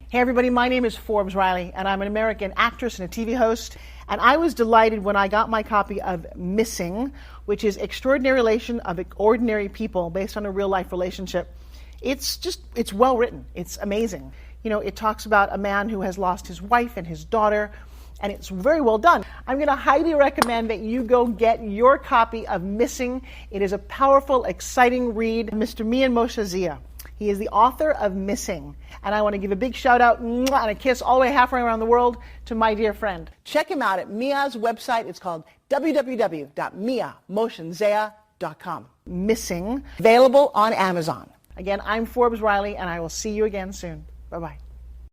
Hey everybody, my name is Forbes Riley, and I'm an American actress and a TV host. And I was delighted when I got my copy of Missing, which is Extraordinary Relation of Ordinary People based on a real-life relationship. It's well written. It's amazing. You know, it talks about a man who has lost his wife and his daughter, and it's very well done. I'm going to highly recommend that you go get your copy of Missing. It is a powerful, exciting read. Mr. Mian Moshe Zia. He is the author of Missing. And I want to give a big shout out and a kiss all the way halfway around the world to my dear friend. Check him out at Mia's website. It's called www.miamoshenzea.com. Missing, available on Amazon. Again, I'm Forbes Riley, and I will see you again soon. Bye-bye.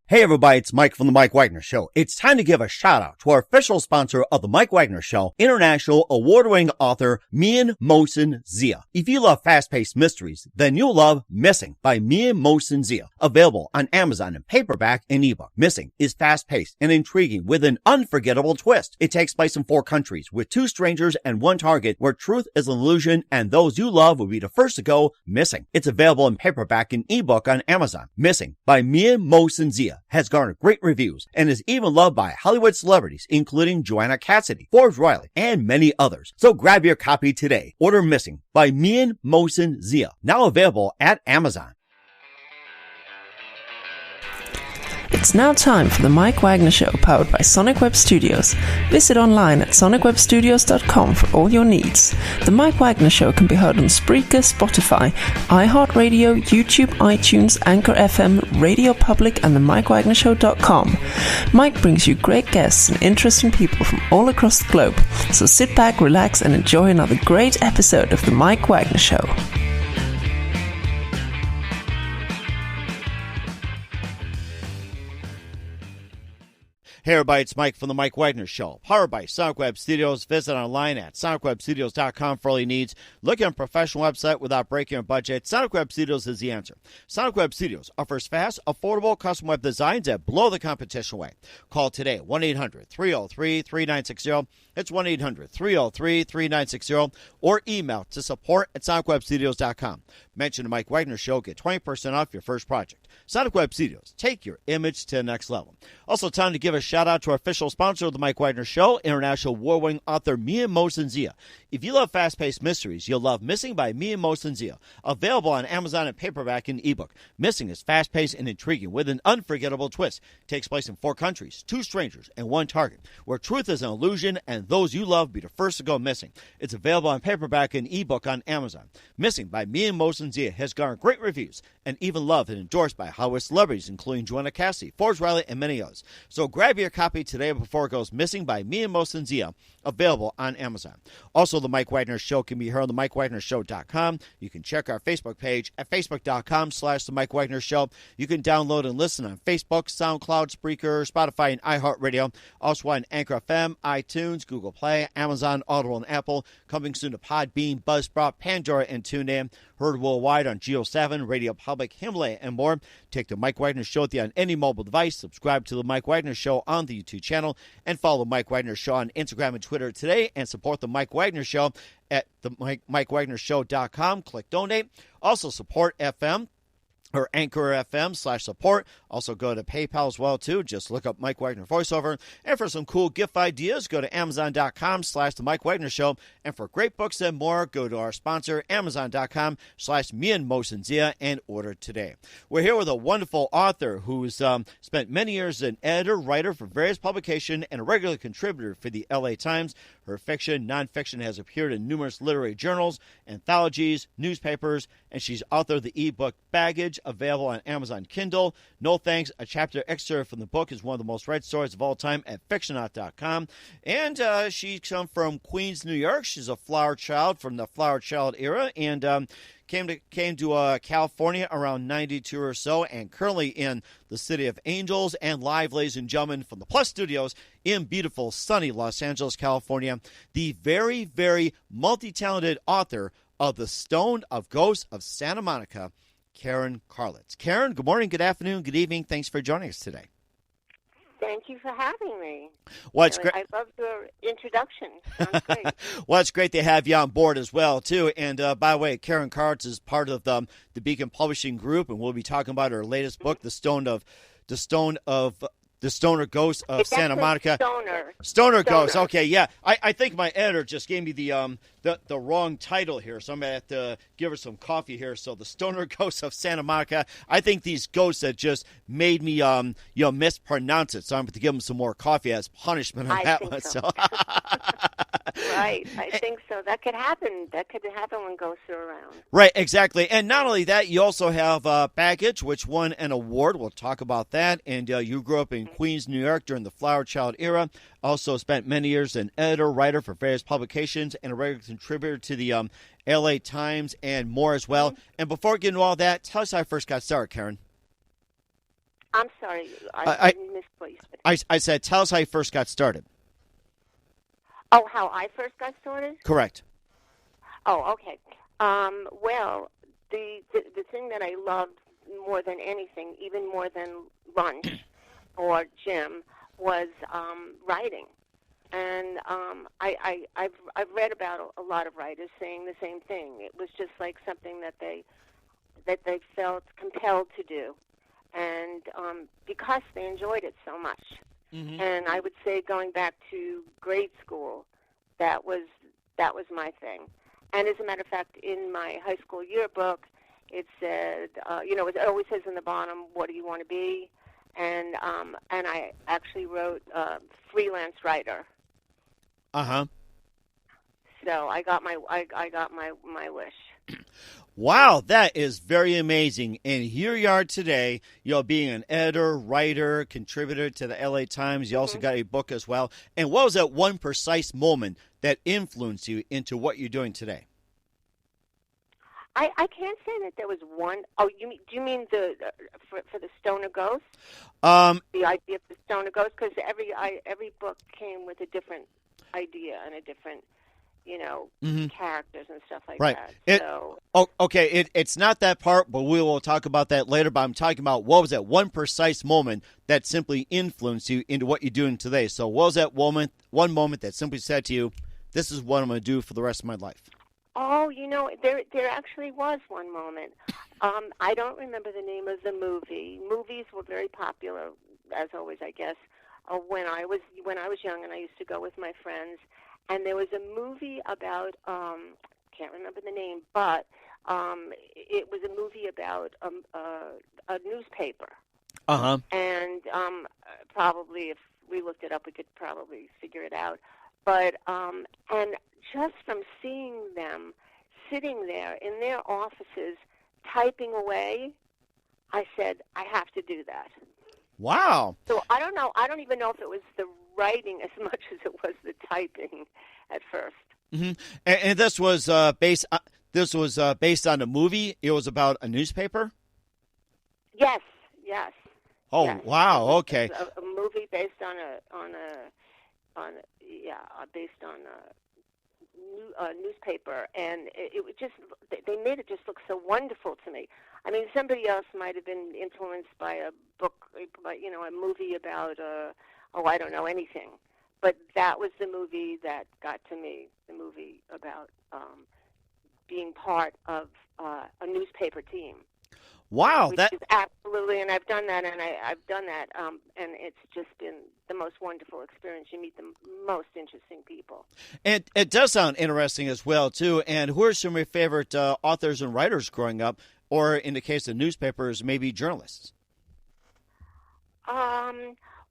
Hey everybody, it's Mike from The Mike Wagner Show. It's time to give a shout out to our official sponsor of The Mike Wagner Show, international award-winning author Mian Moshe Zia. If you love fast-paced mysteries, then you'll love Missing by Mian Moshe Zia. Available on Amazon in paperback and ebook. Missing is fast-paced and intriguing with an unforgettable twist. It takes place in 4 countries with 2 strangers and 1 target where truth is an illusion and those you love will be the first to go missing. It's available in paperback and ebook on Amazon. Missing by Mian Moshe Zia has garnered great reviews and is even loved by Hollywood celebrities, including Joanna Cassidy, Forbes Riley, and many others. So grab your copy today. Order Missing by Mian Moshe Zia, now available at Amazon. It's now time for the Mike Wagner Show, powered by Sonic Web Studios. Visit online at sonicwebstudios.com for all your needs. The Mike Wagner Show can be heard on Spreaker, Spotify, iHeartRadio, YouTube, iTunes, Anchor FM, Radio Public, and themikewagnershow.com. Mike brings you great guests and interesting people from all across the globe. So sit back, relax, and enjoy another great episode of the Mike Wagner Show. Hey everybody, it's Mike from The Mike Wagner Show, powered by Sonic Web Studios. Visit online at sonicwebstudios.com for all your needs. Look at a professional website without breaking your budget. Sonic Web Studios is the answer. Sonic Web Studios offers fast, affordable custom web designs that blow the competition away. Call today, 1-800-303-3960. It's 1-800-303-3960. Or email to support@sonicwebstudios.com. Mention the Mike Wagner Show. Get 20% off your first project. Sonic Web Studios. Take your image to the next level. Also, time to give a shout out to our official sponsor of the Mike Wagner Show, international award-winning author Mian Moshe Zia. If you love fast-paced mysteries, you'll love Missing by Mian Moshe Zia. Available on Amazon in paperback and ebook. Missing is fast-paced and intriguing with an unforgettable twist. Takes place in 4 countries, 2 strangers, and 1 target, where truth is an illusion and those you love be the first to go missing. It's available on paperback and ebook on Amazon. Missing by Mian Moshe Zia has garnered great reviews and even loved and endorsed by Hollywood celebrities, including Joanna Cassidy, Forbes Riley, and many others. So grab your copy today before it goes missing by Mian Moshe Zia, available on Amazon. Also, The Mike Wagner Show can be heard on themikewagnershow.com. You can check our Facebook page at facebook.com/The Mike Wagner Show. You can download and listen on Facebook, SoundCloud, Spreaker, Spotify, and iHeartRadio. Also on Anchor FM, iTunes, Google Play, Amazon, Audible, and Apple. Coming soon to Podbean, Buzzsprout, Pandora, and TuneIn. Heard worldwide on Geo7, Radio Public, Himalaya, and more. Take the Mike Wagner Show with you on any mobile device. Subscribe to the Mike Wagner Show on the YouTube channel, and follow Mike Wagner Show on Instagram and Twitter today, and support the Mike Wagner Show at the MikeWagnerShow.com. Click donate. Also support FM or Anchor FM/support. Also go to PayPal as well, too. Just look up Mike Wagner voiceover. And for some cool gift ideas, go to Amazon.com/The Mike Wagner Show. And for great books and more, go to our sponsor, Amazon.com/Mian Moshe Zia, and order today. We're here with a wonderful author who's spent many years as an editor, writer for various publications, and a regular contributor for the LA Times. Her fiction, nonfiction has appeared in numerous literary journals, anthologies, newspapers, and she's authored the ebook Baggage, available on Amazon Kindle. No Thanks, a chapter excerpt from the book, is one of the most read stories of all time at fictionaut.com. And she comes from Queens, New York. She's a flower child from the flower child era, and came to California around 92 or so, and currently in the city of Angels, and live, ladies and gentlemen, from the Plus Studios in beautiful, sunny Los Angeles, California, the very, very multi-talented author of The Stone of Ghosts of Santa Monica, Karen Karlitz. Karen, good morning, good afternoon, good evening. Thanks for joining us today. Thank you for having me. Well, it's great. I love your introduction. Sounds great. Well, it's great to have you on board as well, too. And by the way, Karen Karlitz is part of the Beacon Publishing Group, and we'll be talking about her latest book, The Stone of the Stoner Ghost of It Santa says Monica. Stoner Ghost. Okay, yeah. I think my editor just gave me the wrong title here, so I'm gonna have to give her some coffee here. So the Stoner Ghost of Santa Monica. I think these ghosts that just made me mispronounce it, so I'm going to give them some more coffee as punishment on that one. So. Right, I think so. That could happen. That could happen when ghosts are around. Right, exactly. And not only that, you also have Baggage, which won an award. We'll talk about that. And you grew up in Queens, New York during the Flower Child era. Also spent many years as an editor, writer for various publications, and a regular contributor to the L.A. Times and more as well. Mm-hmm. And before getting to all that, tell us how I first got started, Karen. I'm sorry. I missed what you said. I said, tell us how you first got started. Oh, how I first got started? Correct. Oh, okay. Well, the thing that I loved more than anything, even more than lunch or gym, was writing. And I've read about a lot of writers saying the same thing. It was just like something that they felt compelled to do, and because they enjoyed it so much. Mm-hmm. And I would say going back to grade school, that was my thing. And as a matter of fact, in my high school yearbook, it said, it always says in the bottom, what do you want to be? And I actually wrote freelance writer. Uh-huh. So I got my wish. Wow, that is very amazing. And here you are today, being an editor, writer, contributor to the L.A. Times. You also got a book as well. And what was that one precise moment that influenced you into what you're doing today? I can't say that there was one. Oh, do you mean for the Stoner Ghost? The idea of the Stoner Ghost? Because every book came with a different idea and a different characters and stuff like that. Okay, it's not that part, but we will talk about that later. But I'm talking about what was that one precise moment that simply influenced you into what you're doing today. So what was that one moment that simply said to you, this is what I'm going to do for the rest of my life? Oh, there actually was one moment. I don't remember the name of the movie. Movies were very popular, as always, I guess, when I was young, and I used to go with my friends. And there was a movie about, can't remember the name, but it was a movie about a newspaper. Uh-huh. And probably if we looked it up, we could probably figure it out. But, and just from seeing them sitting there in their offices typing away, I said, I have to do that. Wow. So I don't know. I don't even know if it was the writing as much as it was the typing at first. Mm-hmm. And this was based on a movie. It was about a newspaper. Yes. Oh, yes. Wow. Okay. A movie based on a newspaper, and it was just they made it just look so wonderful to me. I mean, somebody else might have been influenced by a book, a movie about I don't know anything. But that was the movie that got to me, the movie about being part of a newspaper team. Wow. Which is absolutely, and I've done that, and and it's just been the most wonderful experience. You meet the most interesting people. And it does sound interesting as well, too. And who are some of your favorite authors and writers growing up, or in the case of newspapers, maybe journalists?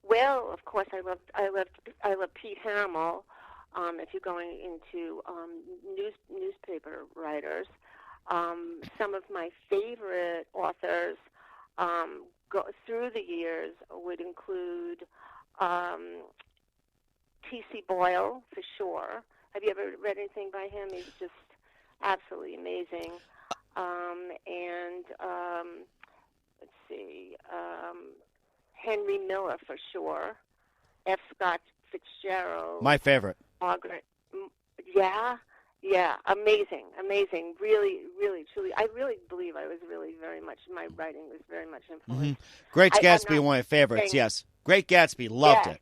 Well, of course, I love Pete Hamill. If you're going into newspaper writers, some of my favorite authors through the years would include T.C. Boyle, for sure. Have you ever read anything by him? He's just absolutely amazing. Let's see. Henry Miller, for sure. F. Scott Fitzgerald. My favorite. Margaret. Yeah, amazing. Really, really, truly. I really believe I was really very much, my writing was very much influenced. Mm-hmm. Great Gatsby, one of my favorites, yes. Great Gatsby, loved it.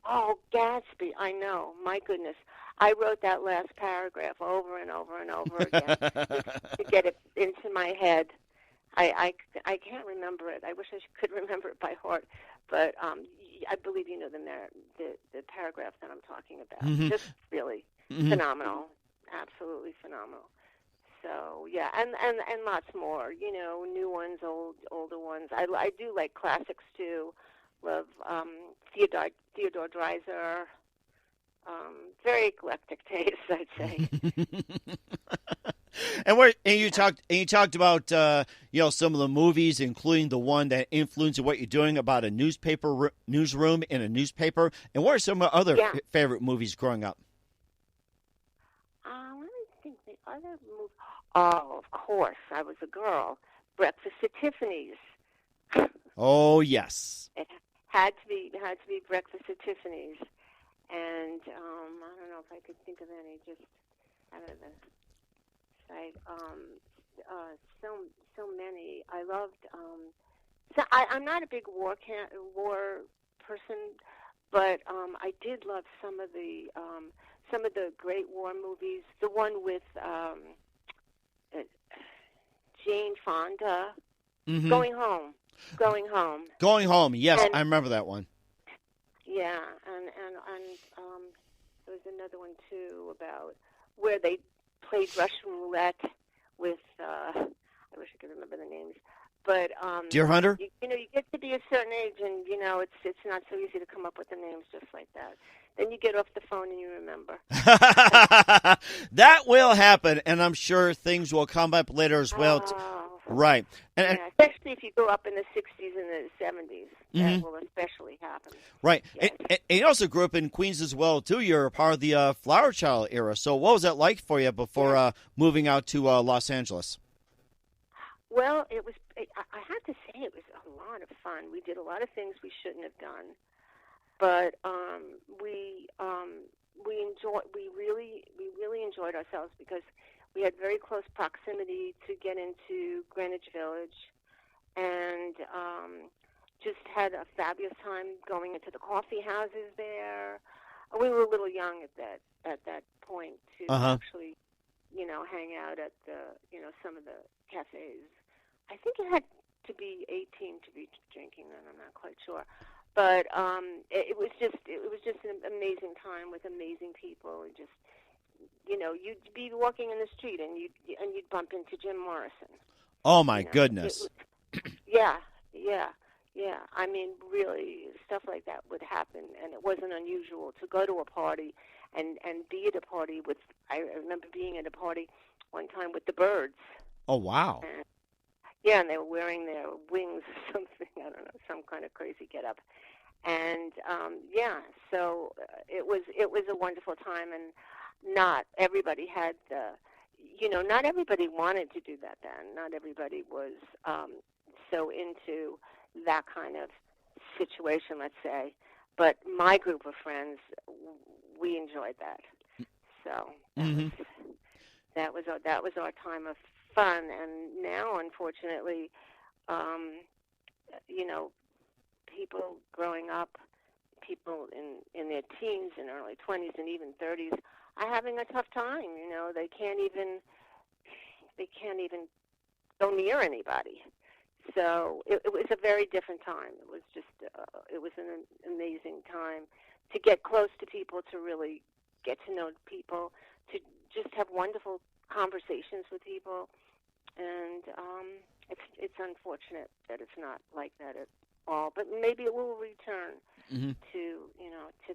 Oh, Gatsby, I know. My goodness. I wrote that last paragraph over and over and over again to get it into my head. I can't remember it. I wish I could remember it by heart, but I believe you know the paragraph that I'm talking about. Mm-hmm. Just really phenomenal, absolutely phenomenal. So yeah, and lots more. You know, new ones, older ones. I do like classics too. Love Theodore Dreiser. Very eclectic taste, I'd say. And you talked about some of the movies, including the one that influenced what you're doing about a newsroom in a newspaper. And what are some of the other favorite movies growing up? Let me think. The other movie. Oh, of course, I was a girl. Breakfast at Tiffany's. Oh yes. It had to be Breakfast at Tiffany's, and I don't know if I could think of any just out of the site. So many. I loved. So I'm not a big war person, but I did love some of the great war movies. The one with Jane Fonda, Going Home. Going Home. Yes, and, I remember that one. Yeah, and there was another one too about where they played Russian roulette with. I wish I could remember the names, but Deer Hunter. You get to be a certain age, and it's not so easy to come up with the names just like that. Then you get off the phone and you remember. That will happen, and I'm sure things will come up later as well. Right. And especially if you go up in the 60s and the 70s. That will especially happen. Right. Yes. And you also grew up in Queens as well, too. You're a part of the Flower Child era. So what was that like for you before moving out to Los Angeles? Well, it was. I have to say it was a lot of fun. We did a lot of things we shouldn't have done. But we really enjoyed ourselves because we had very close proximity to get into Greenwich Village, and just had a fabulous time going into the coffee houses there. We were a little young at that point to actually, hang out at some of the cafes. I think you had to be 18 to be drinking then. I'm not quite sure. But it was just an amazing time with amazing people, and just you'd be walking in the street and you'd bump into Jim Morrison. Oh my goodness! Yeah. I mean, really, stuff like that would happen, and it wasn't unusual to go to a party and be at a party with. I remember being at a party one time with the Byrds. Oh wow! And they were wearing their wings or something. I don't know, some kind of crazy get-up. And so it was a wonderful time, and not everybody had not everybody wanted to do that then. Not everybody was so into that kind of situation, let's say. But my group of friends, we enjoyed that. So that was our time of fun. And now, unfortunately, people growing up, people in their teens and early 20s and even 30s are having a tough time. They can't even go near anybody. So it was a very different time. It was just it was an amazing time to get close to people, to really get to know people, to just have wonderful conversations with people. And it's unfortunate that it's not like that at all, but maybe it will return to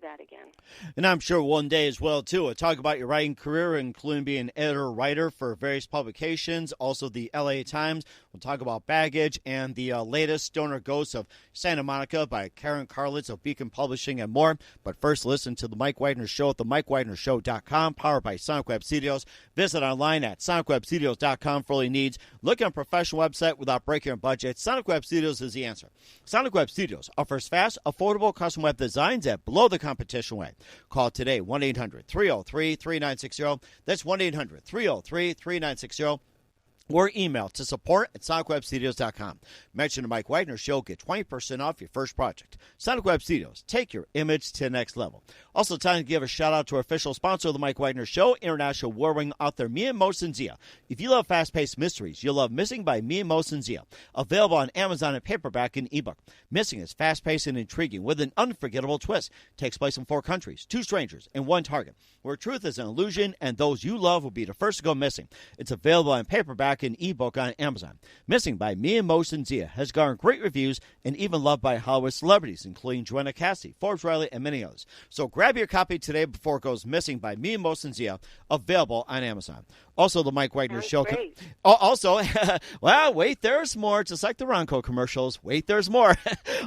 that again. And I'm sure one day as well, too. We'll talk about your writing career, including being an editor-writer for various publications, also the LA Times. We'll talk about Baggage and the latest Stoner Ghosts of Santa Monica by Karen Karlitz of Beacon Publishing and more. But first, listen to The Mike Wagner Show at themikewagnershow.com, powered by Sonic Web Studios. Visit online at sonicwebstudios.com for all your needs. Look on a professional website without breaking your budget. Sonic Web Studios is the answer. Sonic Web Studios offers fast, affordable custom web designs at below the competition rate. Call today, 1-800-303-3960. That's 1-800-303-3960. or email to support@sonicwebstudios.com. Mention the Mike Wagner Show. Get 20% off your first project. Sonic Web Studios. Take your image to the next level. Also, time to give a shout-out to our official sponsor of the Mike Wagner Show, international war-ring author Mia Mosin-Zia. If you love fast-paced mysteries, you'll love Missing by Mia Mosin-Zia. Available on Amazon in paperback and ebook. Missing is fast-paced and intriguing with an unforgettable twist. Takes place in 4 countries, 2 strangers, and 1 target, where truth is an illusion and those you love will be the first to go missing. It's available in paperback and ebook on Amazon. Missing by Mia Mosin-Zia has garnered great reviews and even loved by Hollywood celebrities, including Joanna Cassidy, Forbes Riley, and many others. So grab your copy today before it goes missing by Mia Mosin-Zia, available on Amazon. Also, the Mike Wagner Show. Also, well, wait, there's more. Just like the Ronco commercials. Wait, there's more.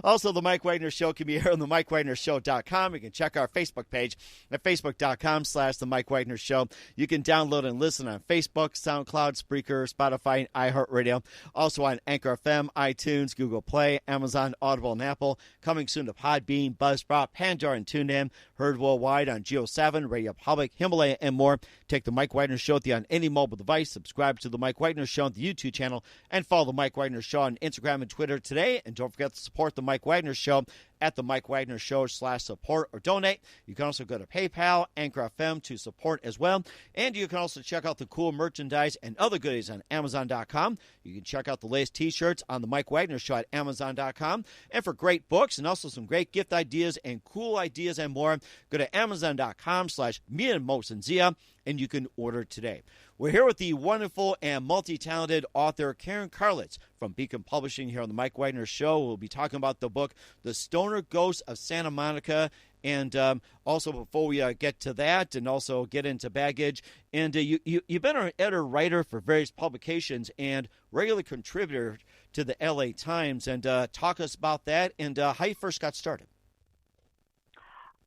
Also, the Mike Wagner Show can be heard on the MikeWagnerShow.com. You can check our Facebook page at Facebook.com/The Mike Wagner Show. You can download and listen on Facebook, SoundCloud, Spreaker, Spotify, and iHeartRadio. Also on Anchor FM, iTunes, Google Play, Amazon, Audible, and Apple. Coming soon to Podbean, Buzzsprout, Pandora, and TuneIn. Heard worldwide on Geo7, Radio Public, Himalaya, and more. Take the Mike Wagner Show on any mobile device. Subscribe to the Mike Wagner Show on the YouTube channel, and follow the Mike Wagner Show on Instagram and Twitter today. And don't forget to support the Mike Wagner Show at the Mike Wagner Show /support or donate. You can also go to PayPal, Anchor FM to support as well. And you can also check out the cool merchandise and other goodies on Amazon.com. You can check out the latest T-shirts on the Mike Wagner Show at Amazon.com. And for great books and also some great gift ideas and cool ideas and more, go to Amazon.com/Mia Mosin-Zia, and you can order today. We're here with the wonderful and multi-talented author Karen Karlitz from Beacon Publishing here on the Mike Wagner Show. We'll be talking about the book, The Stoner Ghost of Santa Monica. And also, before we get to that and also get into baggage, and you've been an editor-writer for various publications and regular contributor to the LA Times. And talk us about that and how you first got started.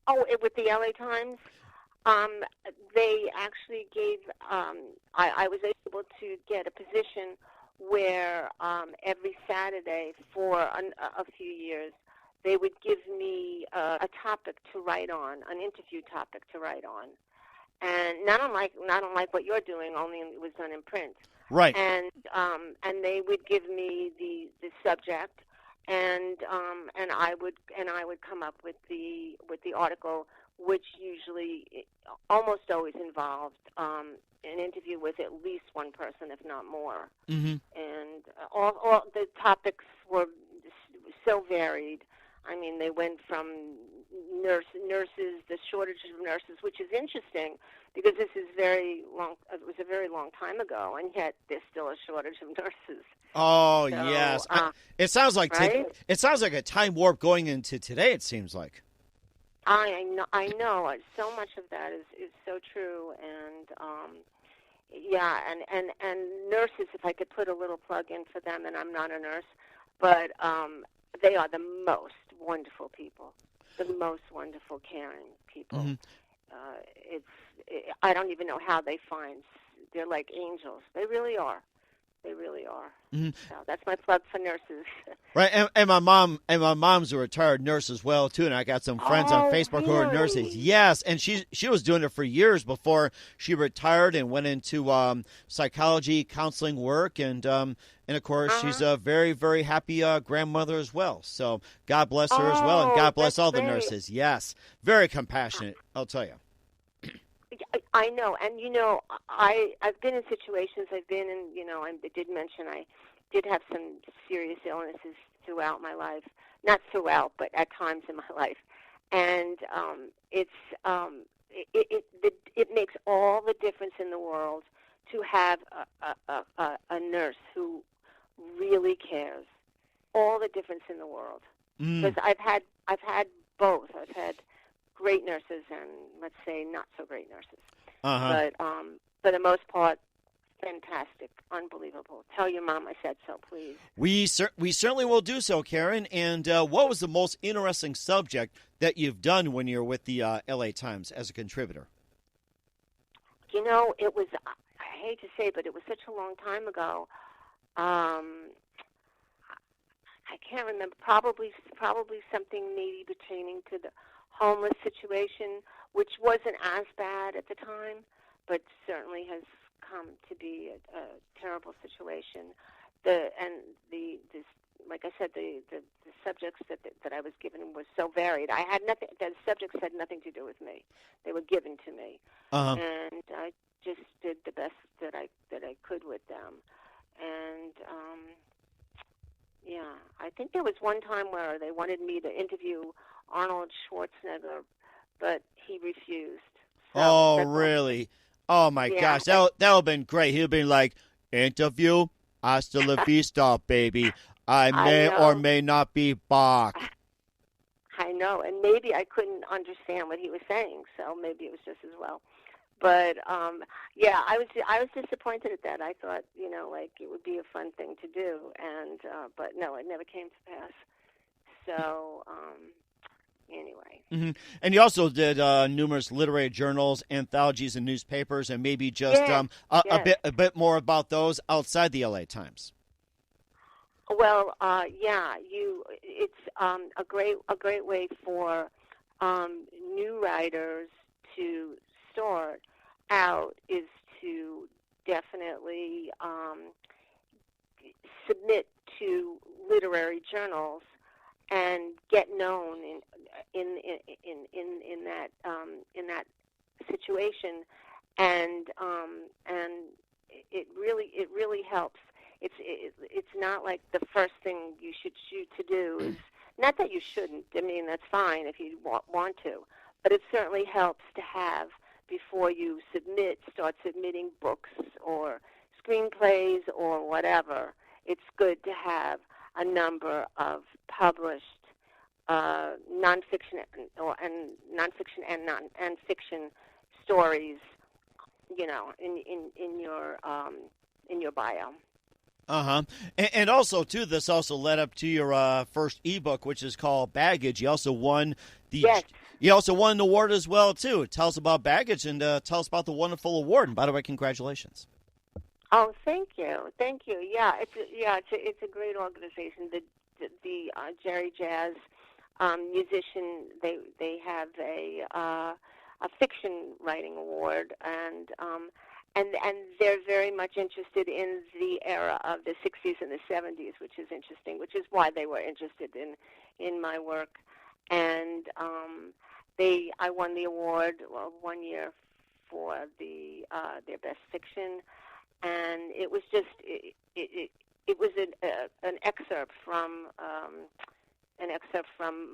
Oh, with the LA Times? They actually gave, I was able to get a position where every Saturday for a few years, they would give me a topic to write on, an interview topic to write on. And not unlike what you're doing, only it was done in print. Right. And they would give me the subject, and I would come up with the article, which usually almost always involved an interview with at least one person, if not more. Mm-hmm. And all the topics were so varied. I mean, they went from nurses, the shortage of nurses, which is interesting because this is very long. It was a very long time ago, and yet there's still a shortage of nurses. Oh, so, yes. It sounds like right? It sounds like a time warp going into today. It seems like. I know. So much of that is so true, and yeah, and nurses. If I could put a little plug in for them, and I'm not a nurse, but they are the most wonderful people, the most wonderful, caring people. Mm-hmm. I don't even know how they find. They're like angels. They really are. They really are. Mm-hmm. So that's my plug for nurses. Right, and my mom's a retired nurse as well too, and I got some friends on Facebook who are nurses. Yes, and she was doing it for years before she retired and went into psychology, counseling work, and of course she's a very, very happy grandmother as well. So God bless her as well, and God bless all the nurses. Yes, very compassionate, I'll tell you. I know, and I've been in situations. I've been in, I did mention I did have some serious illnesses throughout my life. Not throughout, but at times in my life, and it makes all the difference in the world to have a nurse who really cares. All the difference in the world, because I've had both. I've had great nurses and, let's say, not so great nurses. Uh-huh. But for the most part, fantastic, unbelievable. Tell your mom I said so, please. We certainly will do so, Karen. And what was the most interesting subject that you've done when you're with the LA Times as a contributor? It was, I hate to say, but it was such a long time ago. I can't remember. Probably something maybe pertaining to the homeless situation, which wasn't as bad at the time, but certainly has come to be a terrible situation. Like I said, the subjects that I was given were so varied. I had nothing. The subjects had nothing to do with me. They were given to me, and I just did the best that I could with them. And I think there was one time where they wanted me to interview Arnold Schwarzenegger, but he refused. So really? Oh, my gosh. That would have been great. He would have been like, interview, hasta la vista, baby. I may or may not be back. I know, and maybe I couldn't understand what he was saying, so maybe it was just as well. But, I was disappointed at that. I thought, it would be a fun thing to do, and but no, it never came to pass. So, anyway. Mm-hmm. And you also did numerous literary journals, anthologies, and newspapers, and maybe just a bit more about those outside the LA Times. Well, it's a great way for new writers to start out is to definitely submit to literary journals and get known in that situation, and it really helps. It's not like the first thing you should shoot to do is not that you shouldn't. I mean, that's fine if you want to, but it certainly helps to have before you start submitting books or screenplays or whatever. It's good to have a number of published nonfiction and fiction stories, in your bio. And also too, this also led up to your first ebook, which is called Baggage. You also won an award as well too. Tell us about Baggage and tell us about the wonderful award. And by the way, congratulations. Oh, thank you. Yeah, it's a great organization. The Jerry Jazz musician, they have a fiction writing award, and they're very much interested in the era of the 60s and the 70s, which is interesting, which is why they were interested in my work. And I won the award 1 year for their best fiction, and it was just it was an excerpt from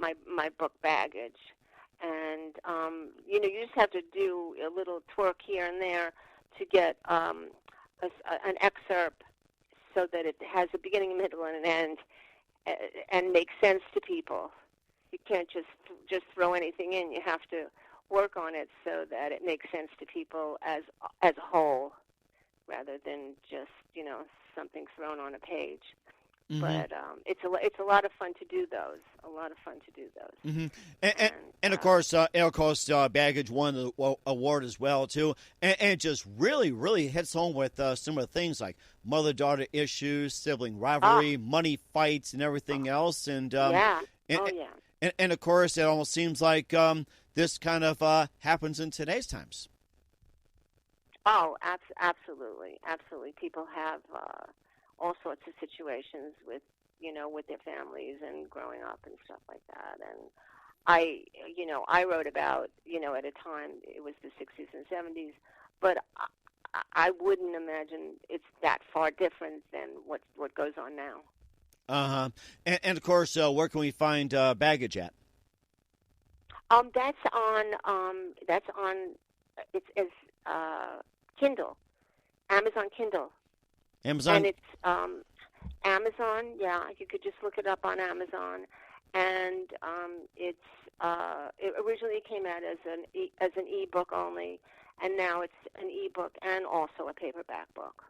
my book Baggage, and you just have to do a little twerk here and there to get an excerpt so that it has a beginning, middle, and an end, and makes sense to people. You can't just throw anything in. You have to work on it so that it makes sense to people as a whole, rather than just something thrown on a page. Mm-hmm. But it's a lot of fun to do those. Mm-hmm. And of course, Baggage won the award as well too, and it just really hits home with some of the things like mother-daughter issues, sibling rivalry, money fights, and everything else. And and of course, it almost seems like this kind of happens in today's times. Oh, absolutely. People have all sorts of situations with their families and growing up and stuff like that. And I wrote about, at a time it was the 60s and 70s, but I wouldn't imagine it's that far different than what goes on now. And of course, where can we find Baggage at? That's on it's Kindle, Amazon Kindle. Amazon? And it's Amazon, you could just look it up on Amazon. And it originally came out as an ebook only, and now it's an ebook and also a paperback book.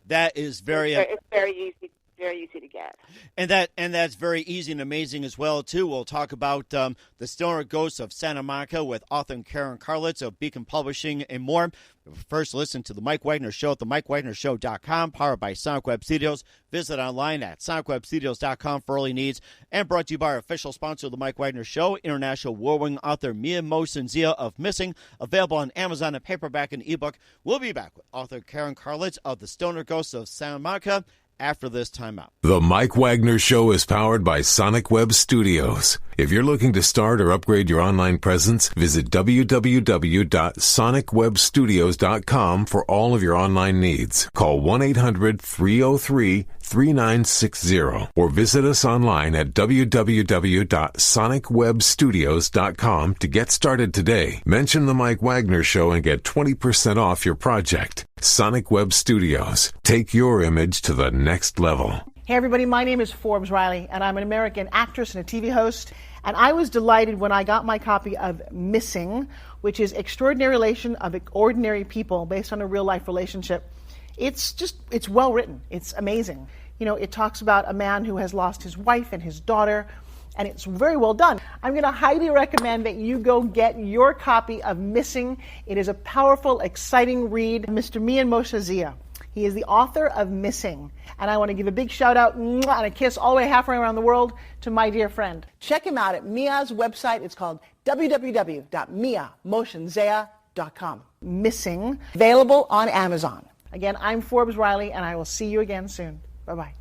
That is very... It's very easy. very easy to get. And that's very easy and amazing as well, too. We'll talk about The Stoner Ghosts of Santa Monica with author Karen Karlitz of Beacon Publishing and more. First, listen to The Mike Wagner Show at themikewagnershow.com, powered by Sonic Web Studios. Visit online at sonicwebstudios.com for early needs. And brought to you by our official sponsor of The Mike Wagner Show, international award-winning author Mia Mosen-Zia of Missing, available on Amazon in paperback and ebook. We'll be back with author Karen Karlitz of The Stoner Ghosts of Santa Monica after this timeout. The Mike Wagner Show is powered by Sonic Web Studios. If you're looking to start or upgrade your online presence, visit www.sonicwebstudios.com for all of your online needs. Call 1-800-303-3960 or visit us online at www.sonicwebstudios.com to get started today. Mention The Mike Wagner Show and get 20% off your project. Sonic Web Studios. Take your image to the next level. Hey everybody, my name is Forbes Riley, and I'm an American actress and a TV host. And I was delighted when I got my copy of Missing, which is Extraordinary Relation of Ordinary People, based on a real-life relationship. It's well written. It's amazing. You know, it talks about a man who has lost his wife and his daughter, and it's very well done. I'm going to highly recommend that you go get your copy of Missing. It is a powerful, exciting read. Mr. Mia Mosen-Zia. He is the author of Missing. And I want to give a big shout out and a kiss all the way halfway around the world to my dear friend. Check him out at Mia's website. It's called www.miamosenzia.com. Missing, available on Amazon. Again, I'm Forbes Riley, and I will see you again soon. Bye-bye.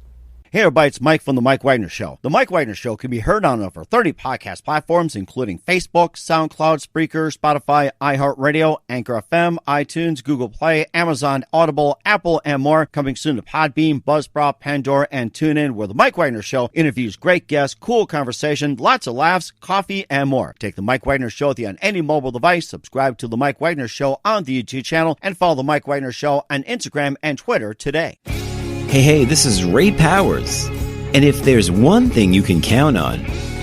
Hey everybody, it's Mike from The Mike Wagner Show. The Mike Wagner Show can be heard on over 30 podcast platforms, including Facebook, SoundCloud, Spreaker, Spotify, iHeartRadio, Anchor FM, iTunes, Google Play, Amazon, Audible, Apple, and more. Coming soon to Podbean, Buzzsprout, Pandora, and TuneIn, where The Mike Wagner Show interviews great guests, cool conversation, lots of laughs, coffee, and more. Take The Mike Wagner Show with you on any mobile device. Subscribe to The Mike Wagner Show on the YouTube channel, and follow The Mike Wagner Show on Instagram and Twitter today. Hey, this is Ray Powers. And if there's one thing you can count on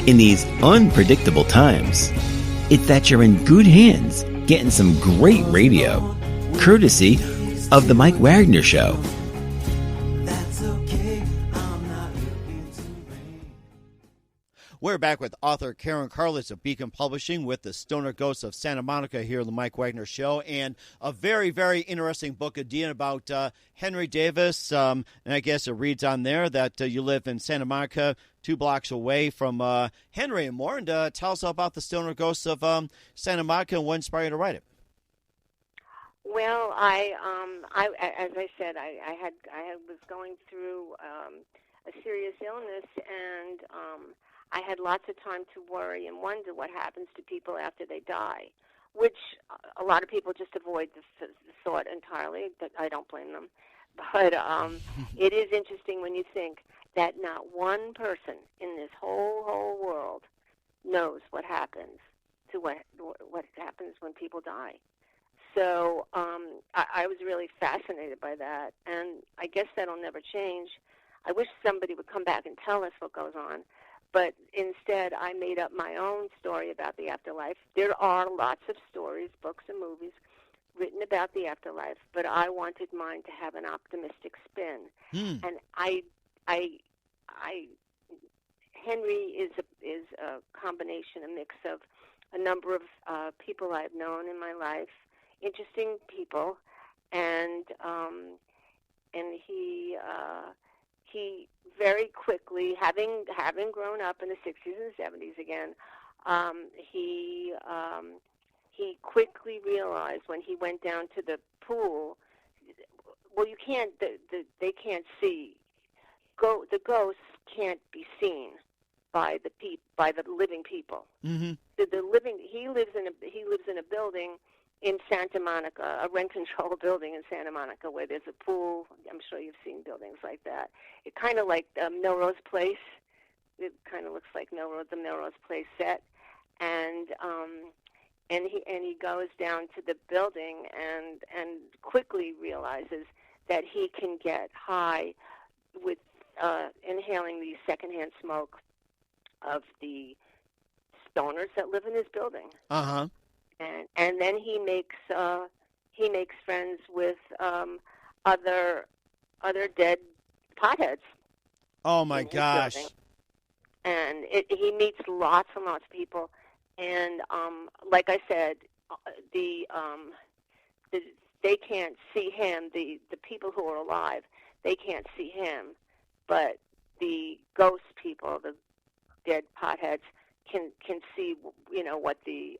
in these unpredictable times, it's that you're in good hands getting some great radio, courtesy of The Mike Wagner Show. We're back with author Karen Karlitz of Beacon Publishing with The Stoner Ghosts of Santa Monica here on The Mike Wagner Show, and a very, very interesting book again about Henry Davis, and I guess it reads on there that you live in Santa Monica, 2 blocks away from Henry and more, and tell us about The Stoner Ghosts of Santa Monica and what inspired you to write it. Well, I as I said, I was going through a serious illness, and I had lots of time to worry and wonder what happens to people after they die, which a lot of people just avoid the thought entirely. But I don't blame them. But it is interesting when you think that not one person in this whole world knows what happens to what happens when people die. So I was really fascinated by that, and I guess that'll never change. I wish somebody would come back and tell us what goes on. But instead, I made up my own story about the afterlife. There are lots of stories, books and movies written about the afterlife, but I wanted mine to have an optimistic spin. And Henry is a combination, a mix of a number of people I've known in my life, interesting people, and he very quickly, having grown up in the 60s and 70s again, he quickly realized when he went down to the pool, well, you can't, they can't see. The ghosts can't be seen by the living people. Mm-hmm. He lives in a building in Santa Monica, a rent-controlled building in Santa Monica where there's a pool. I'm sure you've seen buildings like that. It kind of like Melrose Place. It kind of looks like the Melrose Place set. And he goes down to the building and quickly realizes that he can get high with inhaling the secondhand smoke of the stoners that live in his building. Uh-huh. And then he makes friends with other dead potheads, Oh, my in his gosh. building. And he meets lots and lots of people. And like I said, they can't see him. The people who are alive, they can't see him, but the ghost people, the dead potheads, can see what the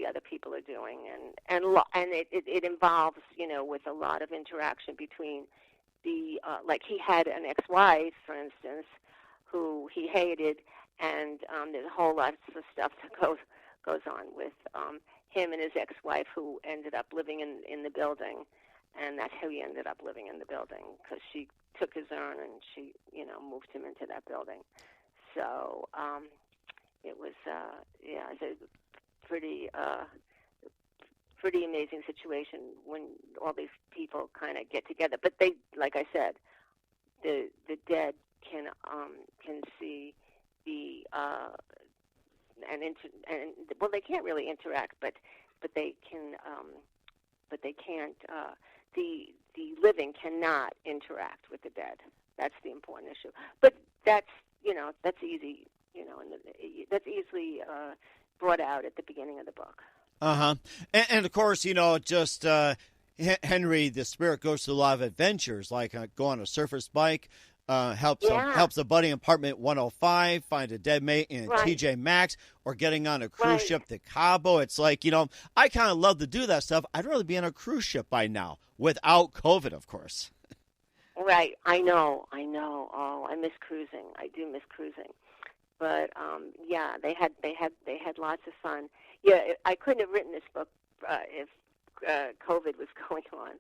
other people are doing, and it involves with a lot of interaction between the like he had an ex-wife, for instance, who he hated, and there's a whole lot of stuff that goes on with him and his ex-wife, who ended up living in the building, and that's how he ended up living in the building, because she took his urn and she moved him into that building. So it was it's a pretty amazing situation when all these people kind of get together. But they, like I said, the dead can see the well, they can't really interact, but they can, but they can't. The living cannot interact with the dead. That's the important issue. But that's easy. That's easily brought out at the beginning of the book. Uh-huh. And of course, just Henry, the spirit, goes through a lot of adventures, like go on a surface bike, helps a buddy in apartment 105 find a dead mate in TJ Maxx, or getting on a cruise ship to Cabo. It's like, I kind of love to do that stuff. I'd rather be on a cruise ship by now, without COVID, of course. Right. I know. Oh, I miss cruising. I do miss cruising. But they had lots of fun. Yeah, I couldn't have written this book if COVID was going on.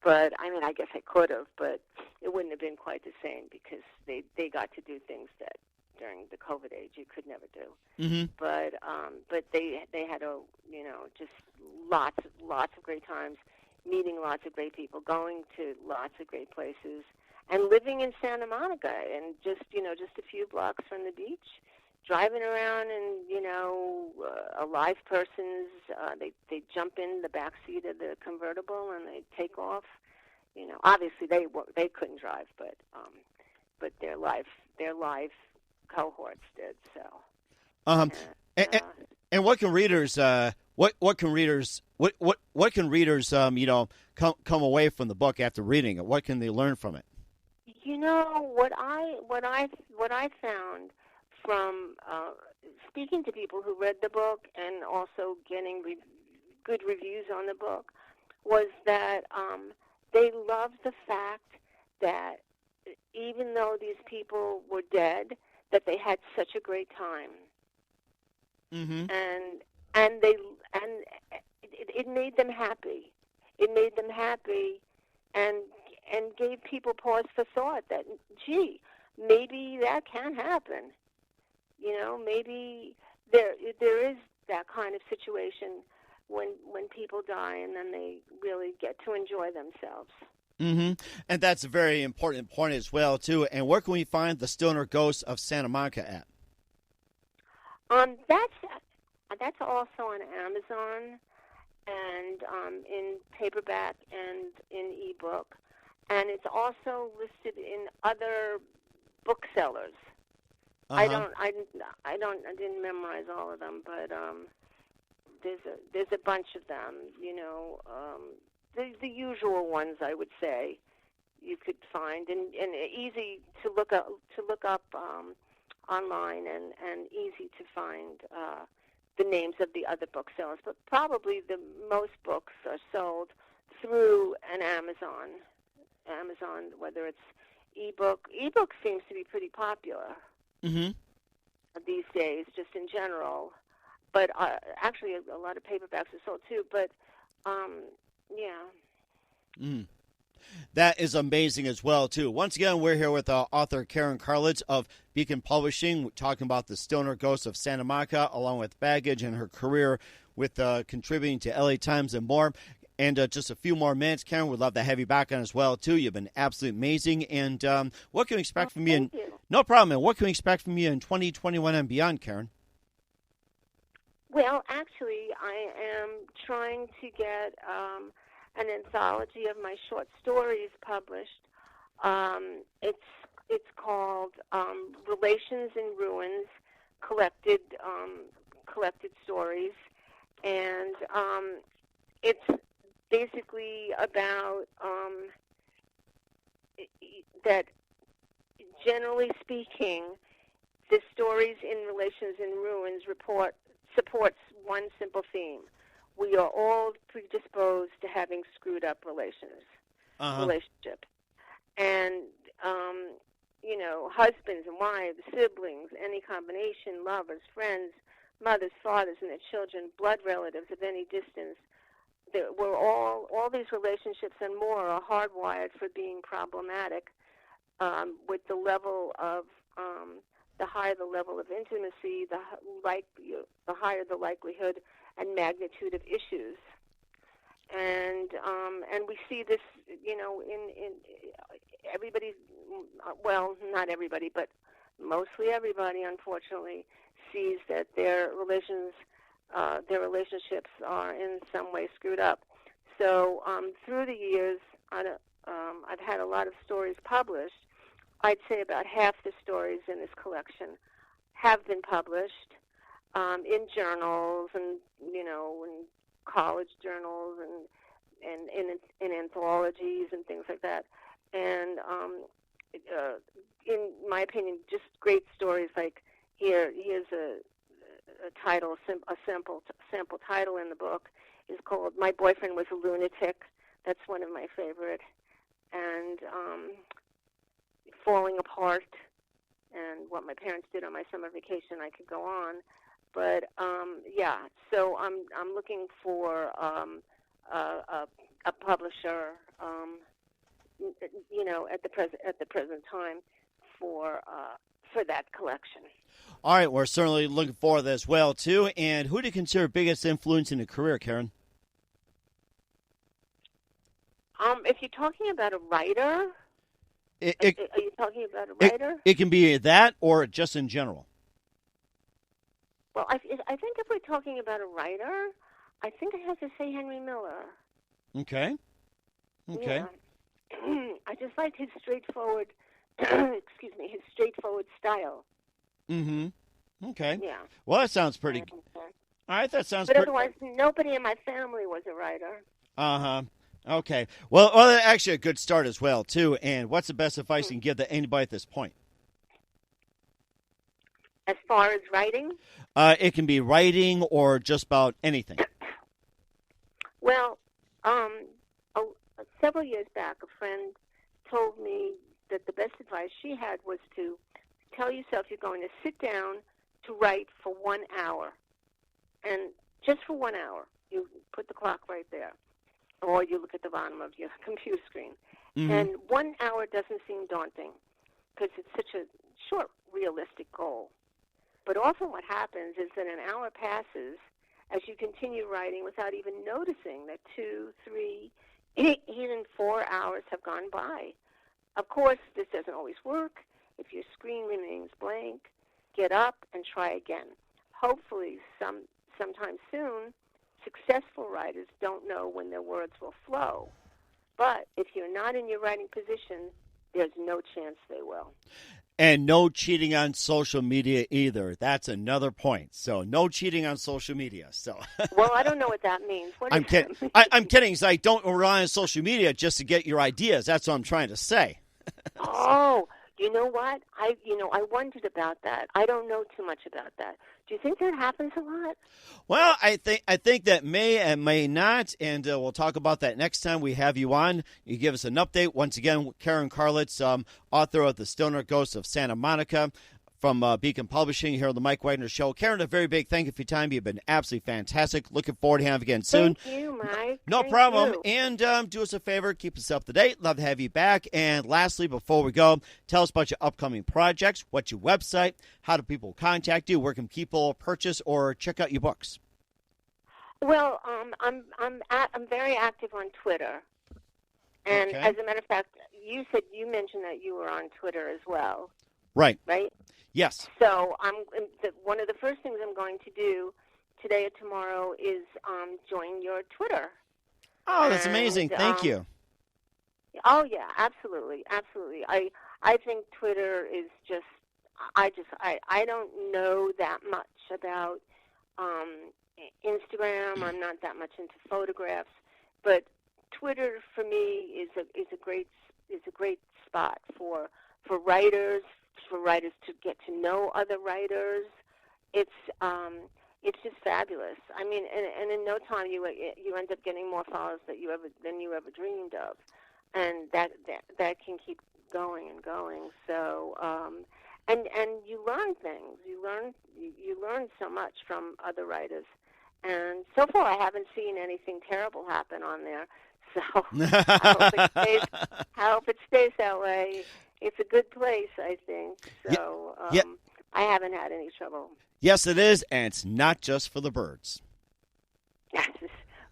But I guess I could have, but it wouldn't have been quite the same, because they got to do things that during the COVID age you could never do. Mm-hmm. But they had just lots of great times, meeting lots of great people, going to lots of great places, and living in Santa Monica, and just a few blocks from the beach, driving around, and a live person's they jump in the back seat of the convertible and they take off. Obviously they couldn't drive, but their live cohorts did. So. And what can readers what can readers come away from the book after reading it? What can they learn from it? What I found from speaking to people who read the book and also getting good reviews on the book was that they loved the fact that even though these people were dead, that they had such a great time. Mm-hmm. And it made them happy. It made them happy, and gave people pause for thought that, gee, maybe that can happen. Maybe there is that kind of situation when people die and then they really get to enjoy themselves. Mm-hmm. And that's a very important point as well, too. And where can we find The Stoner Ghost of Santa Monica at? That's also on Amazon, and in paperback and in ebook, and it's also listed in other booksellers. Uh-huh. I didn't memorize all of them, but there's a bunch of them. The usual ones, I would say, you could find, and easy to look up online, and easy to find the names of the other booksellers. But probably the most books are sold through an Amazon, whether it's ebook. Ebook seems to be pretty popular. Mm-hmm. These days, just in general. But actually, a lot of paperbacks are sold too. But yeah. Mm. That is amazing as well, too. Once again, we're here with author Karen Karlitz of Beacon Publishing, talking about The Stoner Ghost of Santa Monica, along with baggage and her career with contributing to LA Times and more. And just a few more minutes, Karen, we'd love to have you back on as well, too. You've been absolutely amazing. And what can we expect from you? No problem. And what can we expect from you in 2021 and beyond, Karen? Well, actually, I am trying to get an anthology of my short stories published. it's called Relations in Ruins, collected stories, and it's basically about that. Generally speaking, the stories in Relations in Ruins supports one simple theme: we are all predisposed to having screwed up relationships, and husbands and wives, siblings, any combination, lovers, friends, mothers, fathers, and their children, blood relatives of any distance. We're all these relationships and more are hardwired for being problematic. With the level of the higher the level of intimacy, the higher the likelihood and magnitude of issues. And we see this, in everybody. Well, not everybody, but mostly everybody, unfortunately, sees that their relationships are in some way screwed up. So through the years, I've had a lot of stories published. I'd say about half the stories in this collection have been published in journals and in college journals and in anthologies and things like that. And in my opinion, just great stories. Like here's a title, a sample title in the book is called "My Boyfriend Was a Lunatic." That's one of my favorite. And Falling Apart, and What My Parents Did on My Summer Vacation. I could go on, but so I'm looking for a publisher, at the present time for that collection. All right, we're certainly looking forward to that as well too. And who do you consider biggest influence in your career, Karen? If you're talking about a writer. Are you talking about a writer? It can be that or just in general. Well, I think if we're talking about a writer, I think I have to say Henry Miller. Okay. Yeah. I just liked his straightforward, his straightforward style. Mm-hmm. Okay. Yeah. Well, that sounds pretty good. All right, that sounds But otherwise, nobody in my family was a writer. Uh-huh. Okay. Well, that's actually a good start as well, too. And what's the best advice you can give to anybody at this point? As far as writing? It can be writing or just about anything. Well, several years back, a friend told me that the best advice she had was to tell yourself you're going to sit down to write for 1 hour. And just for 1 hour. You put the clock right there. Or you look at the bottom of your computer screen. Mm-hmm. And 1 hour doesn't seem daunting because it's such a short, realistic goal. But often what happens is that an hour passes as you continue writing without even noticing that 2, 3, even 4 hours have gone by. Of course, this doesn't always work. If your screen remains blank, get up and try again. Hopefully, sometime soon, successful writers don't know when their words will flow. But if you're not in your writing position, there's no chance they will. And no cheating on social media either. That's another point. So no cheating on social media. So well, I don't know what that means. I'm kidding. I'm kidding. So I don't rely on social media just to get your ideas. That's what I'm trying to say. Oh, you know what? I wondered about that. I don't know too much about that. Do you think that happens a lot? Well, I think that may and may not, and we'll talk about that next time we have you on. You give us an update. Once again, Karen Karlitz, author of The Stoner Ghosts of Santa Monica from Beacon Publishing here on the Mike Wagner Show. Karen, a very big thank you for your time. You've been absolutely fantastic. Looking forward to having you again soon. Thank you, Mike. No Thank problem. you. And do us a favor, keep us up to date. Love to have you back. And lastly, before we go, tell us about your upcoming projects. What's your website? How do people contact you? Where can people purchase or check out your books? Well, I'm very active on Twitter, and as a matter of fact, you mentioned that you were on Twitter as well. Right. Right. Yes. So one of the first things I'm going to do today or tomorrow is join your Twitter. Oh, that's amazing! Thank you. Oh yeah, absolutely, absolutely. I I think Twitter is just, I don't know that much about Instagram. I'm not that much into photographs, but Twitter for me is a great spot for writers, to get to know other writers. It's just fabulous. I mean, and in no time you end up getting more followers than you ever dreamed of, and that can keep going and going. So, and you learn things. You learn so much from other writers, and so far I haven't seen anything terrible happen on there. So I hope it stays that way. It's a good place, I think. So I haven't had any trouble. Yes, it is, and it's not just for the birds.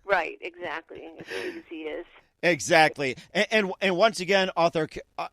Right, exactly. As easy as. Exactly. And once again, author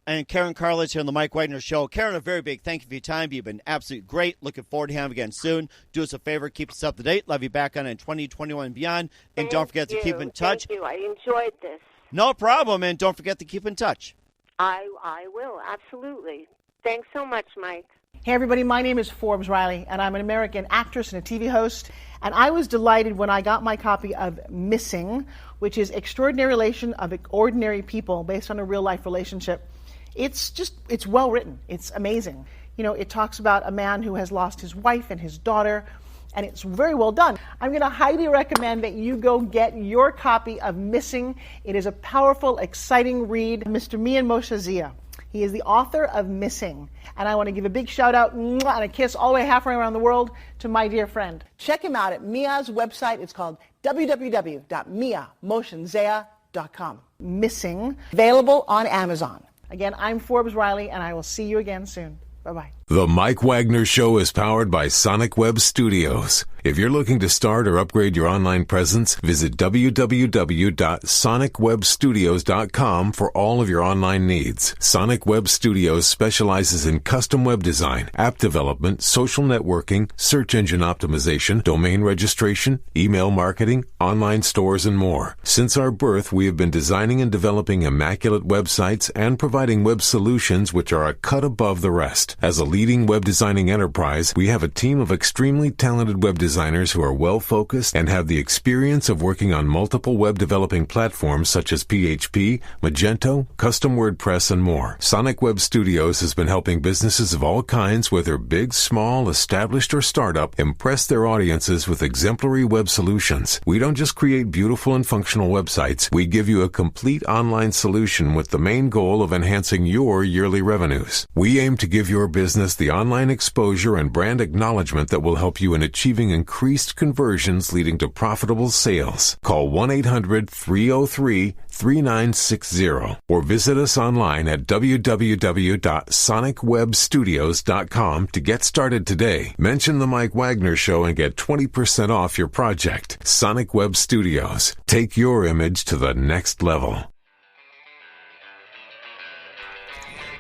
and Karen Karlitz here on the Mike Wagner Show. Karen, a very big thank you for your time. You've been absolutely great. Looking forward to having you again soon. Do us a favor, keep us up to date. Love you back on in 2021 and beyond. And don't forget to keep in touch. Thank you. I enjoyed this. No problem, and don't forget to keep in touch. I will, absolutely. Thanks so much, Mike. Hey everybody, my name is Forbes Riley, and I'm an American actress and a TV host, and I was delighted when I got my copy of Missing, which is Extraordinary Relation of Ordinary People based on a real-life relationship. It's well written. It's amazing. You know, it talks about a man who has lost his wife and his daughter, and it's very well done. I'm going to highly recommend that you go get your copy of Missing. It is a powerful, exciting read. Mr. Mian Moshe Zia. He is the author of Missing. And I want to give a big shout out and a kiss all the way halfway around the world to my dear friend. Check him out at Mia's website. It's called www.miamoshenzea.com. Missing, available on Amazon. Again, I'm Forbes Riley, and I will see you again soon. Bye-bye. The Mike Wagner Show is powered by Sonic Web Studios. If you're looking to start or upgrade your online presence, visit www.sonicwebstudios.com for all of your online needs. Sonic Web Studios specializes in custom web design, app development, social networking, search engine optimization, domain registration, email marketing, online stores, and more. Since our birth, we have been designing and developing immaculate websites and providing web solutions which are a cut above the rest. As a leading web designing enterprise, we have a team of extremely talented web designers who are well-focused and have the experience of working on multiple web developing platforms such as PHP, Magento, Custom WordPress, and more. Sonic Web Studios has been helping businesses of all kinds, whether big, small, established, or startup, impress their audiences with exemplary web solutions. We don't just create beautiful and functional websites. We give you a complete online solution with the main goal of enhancing your yearly revenues. We aim to give your business the online exposure and brand acknowledgement that will help you in achieving increased conversions leading to profitable sales. Call 1-800-303-3960 or visit us online at www.sonicwebstudios.com to get started today. Mention the Mike Wagner Show and get 20% off your project. Sonic Web Studios. Take your image to the next level.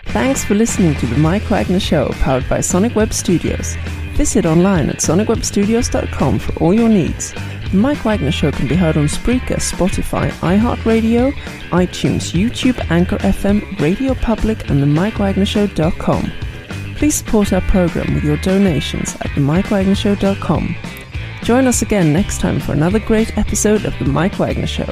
Thanks for listening to The Mike Wagner Show, powered by Sonic Web Studios. Visit online at sonicwebstudios.com for all your needs. The Mike Wagner Show can be heard on Spreaker, Spotify, iHeartRadio, iTunes, YouTube, Anchor FM, Radio Public, and themikewagnershow.com. Please support our program with your donations at themikewagnershow.com. Join us again next time for another great episode of The Mike Wagner Show.